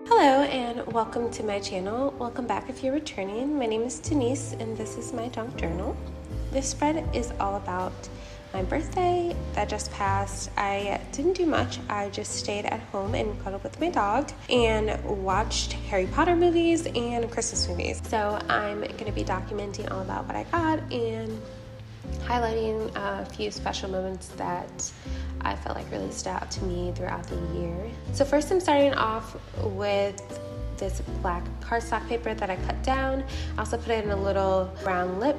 Hello and welcome to my channel. Welcome back if you're returning. My name is Denise and this is my junk journal. This spread is all about my birthday that just passed. I didn't do much. I just stayed at home and cuddled with my dog and watched Harry Potter movies and Christmas movies. So I'm going to be documenting all about what I got and highlighting a few special moments that I felt like really stood out to me throughout the year. So first I'm starting off with this black cardstock paper that I cut down. I also put in a little brown lip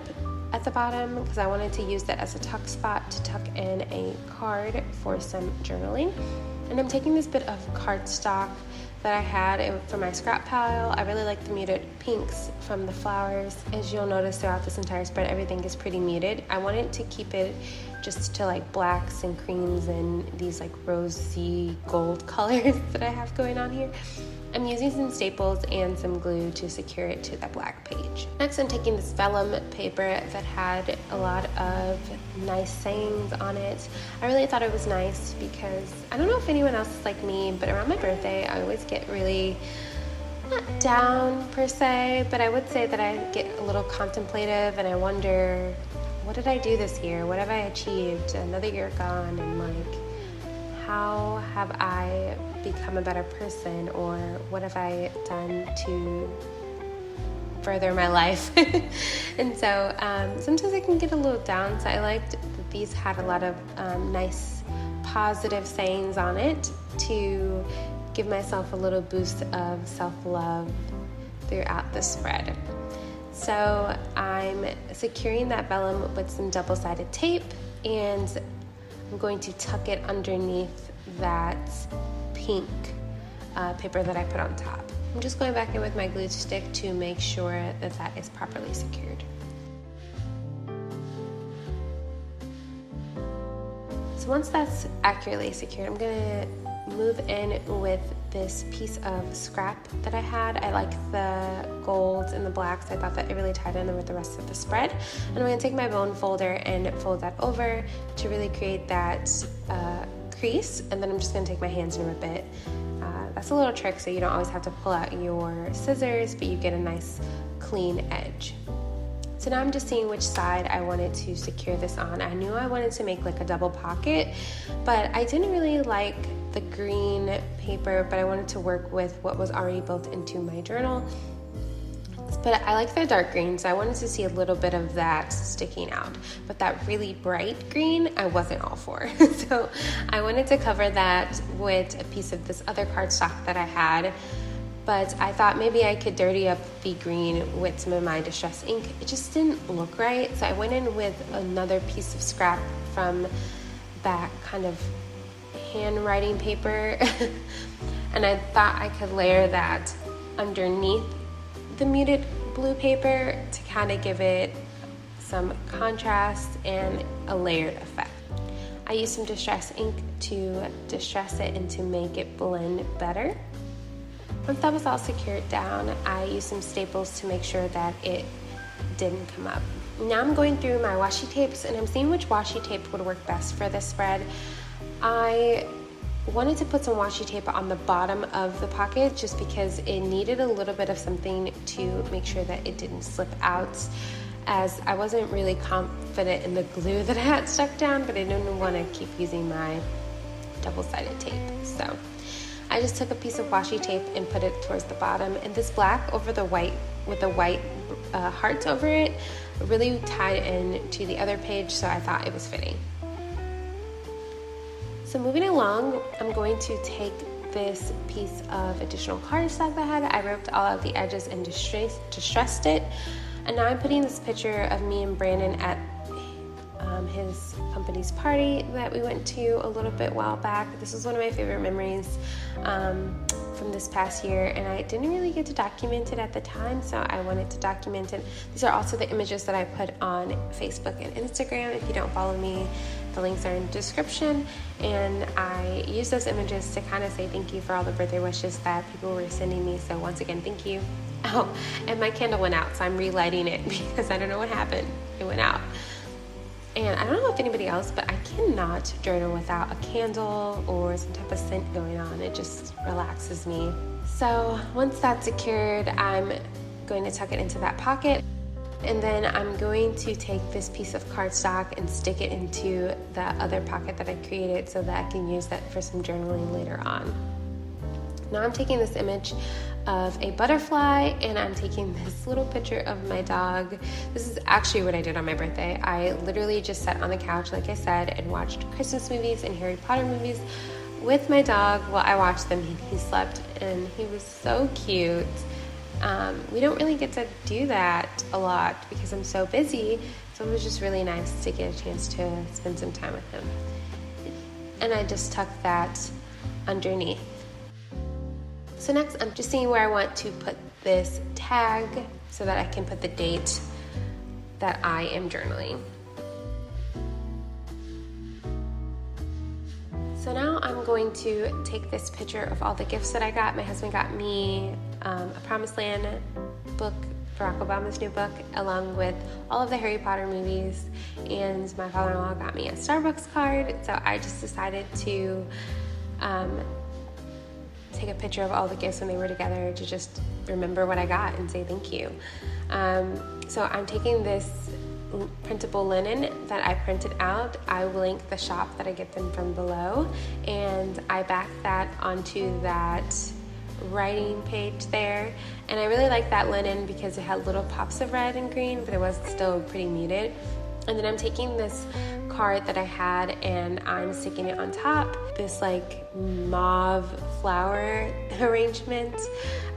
at the bottom because I wanted to use that as a tuck spot to tuck in a card for some journaling. And I'm taking this bit of cardstock that I had from my scrap pile. I really like the muted pinks from the flowers. As you'll notice throughout this entire spread, everything is pretty muted. I wanted to keep it just to like blacks and creams and these like rosy gold colors that I have going on here. I'm using some staples and some glue to secure it to the black page. Next, I'm taking this vellum paper that had a lot of nice sayings on it. I really thought it was nice because I don't know if anyone else is like me, but around my birthday, I always get really, not down per se, but I would say that I get a little contemplative and I wonder, what did I do this year? What have I achieved? Another year gone, and like, how have I become a better person, or what have I done to further my life? And so sometimes I can get a little down, so I liked that these had a lot of nice positive sayings on it to give myself a little boost of self-love throughout the spread. So I'm securing that vellum with some double-sided tape, and I'm going to tuck it underneath that pink paper that I put on top. I'm just going back in with my glue stick to make sure that that is properly secured. So once that's accurately secured, I'm gonna move in with this piece of scrap that I had. I like the golds and the blacks. I thought that it really tied in with the rest of the spread. And I'm gonna take my bone folder and fold that over to really create that crease. And then I'm just gonna take my hands and rip it. That's a little trick, so you don't always have to pull out your scissors, but you get a nice clean edge. So now I'm just seeing which side I wanted to secure this on. I knew I wanted to make like a double pocket, but I didn't really like the green paper, but I wanted to work with what was already built into my journal. But I like the dark green, so I wanted to see a little bit of that sticking out. But that really bright green, I wasn't all for. So I wanted to cover that with a piece of this other cardstock that I had. But I thought maybe I could dirty up the green with some of my distress ink. It just didn't look right, so I went in with another piece of scrap from that kind of handwriting paper. And I thought I could layer that underneath the muted blue paper to kind of give it some contrast and a layered effect. I used some distress ink to distress it and to make it blend better. Once that was all secured down, I used some staples to make sure that it didn't come up. Now I'm going through my washi tapes and I'm seeing which washi tape would work best for this spread. I wanted to put some washi tape on the bottom of the pocket just because it needed a little bit of something to make sure that it didn't slip out, as I wasn't really confident in the glue that I had stuck down, but I didn't want to keep using my double-sided tape. So I just took a piece of washi tape and put it towards the bottom, and this black over the white with the white hearts over it really tied in to the other page, so I thought it was fitting. So moving along, I'm going to take this piece of additional cardstock that I had. I ripped all of the edges and distressed it. And now I'm putting this picture of me and Brandon at his company's party that we went to a little bit while back. This is one of my favorite memories from this past year, and I didn't really get to document it at the time, so I wanted to document it. These are also the images that I put on Facebook and Instagram. If you don't follow me, the links are in the description, and I use those images to kind of say thank you for all the birthday wishes that people were sending me. So once again, thank you. Oh, and my candle went out, so I'm relighting it because I don't know what happened. It went out. And I don't know if anybody else, but I cannot journal without a candle or some type of scent going on. It just relaxes me. So once that's secured, I'm going to tuck it into that pocket. And then I'm going to take this piece of cardstock and stick it into the other pocket that I created so that I can use that for some journaling later on. Now I'm taking this image of a butterfly and I'm taking this little picture of my dog. This is actually what I did on my birthday. I literally just sat on the couch, like I said, and watched Christmas movies and Harry Potter movies with my dog while I watched them. He slept and he was so cute. We don't really get to do that a lot because I'm so busy, so it was just really nice to get a chance to spend some time with him. And I just tucked that underneath. So next, I'm just seeing where I want to put this tag so that I can put the date that I am journaling. So now I'm going to take this picture of all the gifts that I got. My husband got me a Promised Land book, Barack Obama's new book, along with all of the Harry Potter movies, and my father-in-law got me a Starbucks card. So I just decided to take a picture of all the gifts when they were together to just remember what I got and say thank you. So I'm taking this printable linen that I printed out. I will link the shop that I get them from below, and I back that onto that writing page there. And I really like that linen because it had little pops of red and green, but it was still pretty muted. And then I'm taking this card that I had and I'm sticking it on top, this like mauve flower arrangement,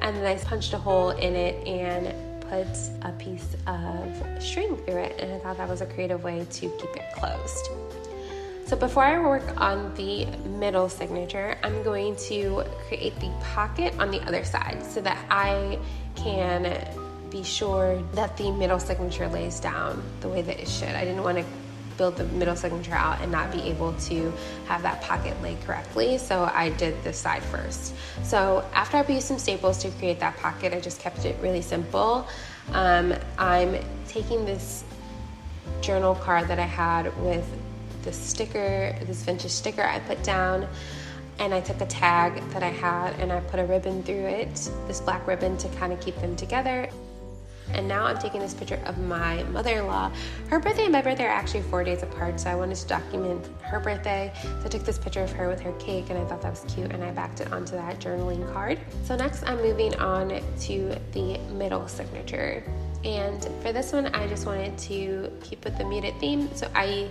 and then I punched a hole in it and put a piece of string through it, and I thought that was a creative way to keep it closed. So before I work on the middle signature, I'm going to create the pocket on the other side so that I can be sure that the middle signature lays down the way that it should. I didn't want to build the middle signature out and not be able to have that pocket lay correctly, so I did this side first. So after I used some staples to create that pocket, I just kept it really simple. I'm taking this journal card that I had with the sticker, this vintage sticker I put down, and I took a tag that I had and I put a ribbon through it, this black ribbon, to kind of keep them together. And now I'm taking this picture of my mother-in-law. Her birthday and my birthday are actually 4 days apart, so I wanted to document her birthday. So I took this picture of her with her cake, and I thought that was cute, and I backed it onto that journaling card. So next I'm moving on to the middle signature. And for this one, I just wanted to keep with the muted theme. So I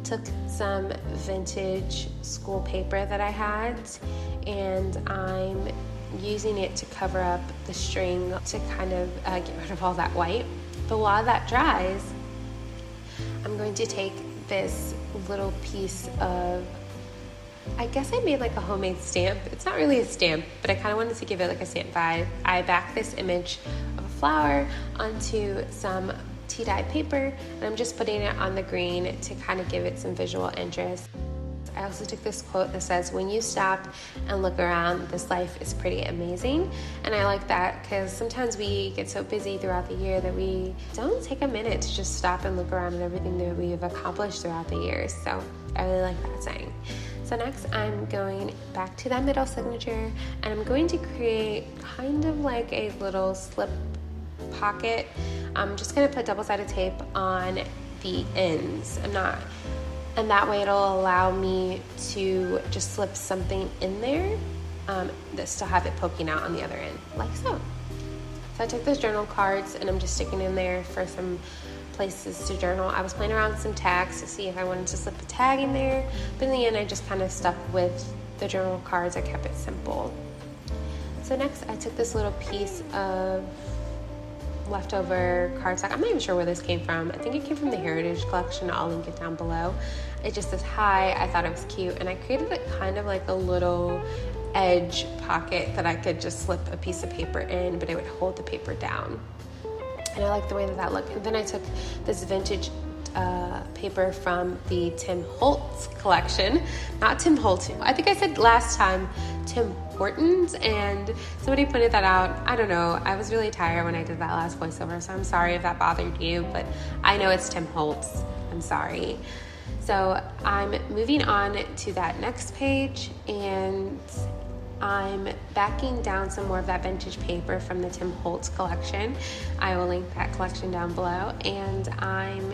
took some vintage school paper that I had, and I'm using it to cover up the string to kind of get rid of all that white. But while that dries, I'm going to take this little piece of, I guess I made like a homemade stamp. It's not really a stamp, but I kind of wanted to give it like a stamp vibe. I backed this image of a flower onto some tea-dye paper, and I'm just putting it on the green to kind of give it some visual interest. I also took this quote that says, "When you stop and look around, this life is pretty amazing." And I like that because sometimes we get so busy throughout the year that we don't take a minute to just stop and look around at everything that we've accomplished throughout the years. So I really like that saying. So next I'm going back to that middle signature, and I'm going to create kind of like a little slip pocket. I'm just going to put double-sided tape on the ends. And that way it'll allow me to just slip something in there that still have it poking out on the other end, like so. So I took those journal cards and I'm just sticking in there for some places to journal. I was playing around with some tags to see if I wanted to slip a tag in there, but in the end I just kind of stuck with the journal cards. I kept it simple. So next I took this little piece of leftover cardstock. I'm not even sure where this came from. I think it came from the Heritage Collection. I'll link it down below. It just says hi. I thought it was cute, and I created it kind of like a little edge pocket that I could just slip a piece of paper in, but it would hold the paper down. And I like the way that looked. And then I took this vintage paper from the Tim Holtz collection. Not Tim Holtz. I think I said last time Tim Hortons, and somebody pointed that out. I don't know. I was really tired when I did that last voiceover, so I'm sorry if that bothered you, but I know it's Tim Holtz. I'm sorry. So I'm moving on to that next page, and I'm backing down some more of that vintage paper from the Tim Holtz collection. I will link that collection down below. And I'm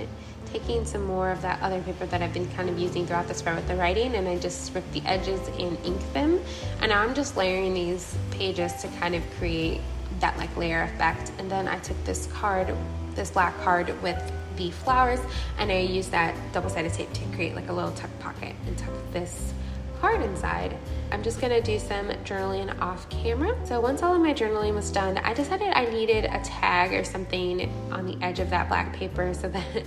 taking some more of that other paper that I've been kind of using throughout the spread with the writing, and I just ripped the edges and inked them. And now I'm just layering these pages to kind of create that like layer effect. And then I took this card, this black card with the flowers, and I used that double-sided tape to create like a little tuck pocket and tuck this card inside. I'm just gonna do some journaling off camera. So once all of my journaling was done, I decided I needed a tag or something on the edge of that black paper so that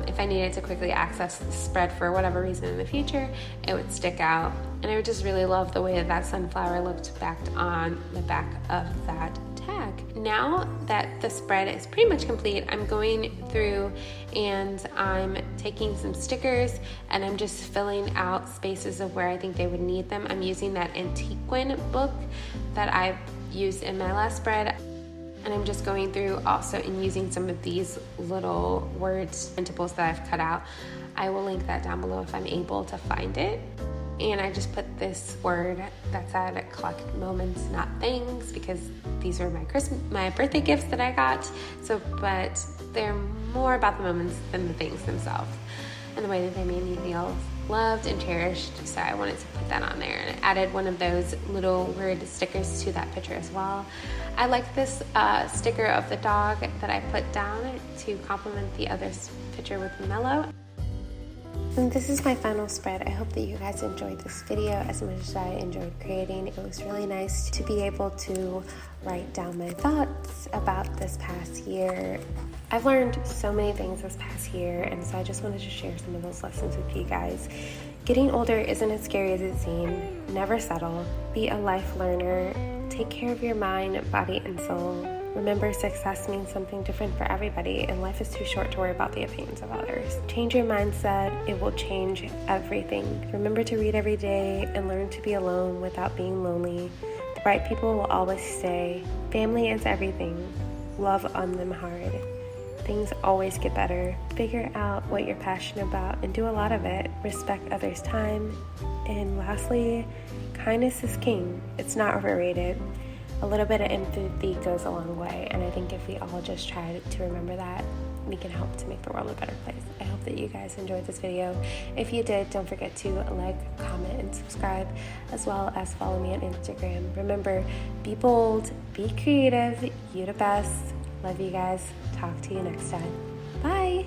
if I needed to quickly access the spread for whatever reason in the future, it would stick out. And I would just really love the way that that sunflower looked backed on the back of that tag. Now that the spread is pretty much complete, I'm going through and I'm taking some stickers and I'm just filling out spaces of where I think they would need them. I'm using that Antiquarian book that I've used in my last spread. And I'm just going through also and using some of these little words printables that I've cut out. I will link that down below if I'm able to find it. And I just put this word that said collect moments, not things, because these are my birthday gifts that I got. So, but they're more about the moments than the things themselves and the way that they made me feel loved and cherished. So I wanted to put that on there, and I added one of those little word stickers to that picture as well. I like this sticker of the dog that I put down to complement the other picture with Mellow. And this is my final spread. I hope that you guys enjoyed this video as much as I enjoyed creating. It was really nice to be able to write down my thoughts about this past year. I've learned so many things this past year, and so I just wanted to share some of those lessons with you guys. Getting older isn't as scary as it seems. Never settle. Be a life learner. Take care of your mind, body, and soul. Remember, success means something different for everybody, and life is too short to worry about the opinions of others. Change your mindset. It will change everything. Remember to read every day and learn to be alone without being lonely. The right people will always stay. Family is everything. Love on them hard. Things always get better. Figure out what you're passionate about and do a lot of it. Respect others' time. And lastly, kindness is king. It's not overrated. A little bit of empathy goes a long way, and I think if we all just try to remember that, we can help to make the world a better place. I hope that you guys enjoyed this video. If you did, don't forget to like, comment, and subscribe, as well as follow me on Instagram. Remember, be bold, be creative, you the best. Love you guys. Talk to you next time. Bye.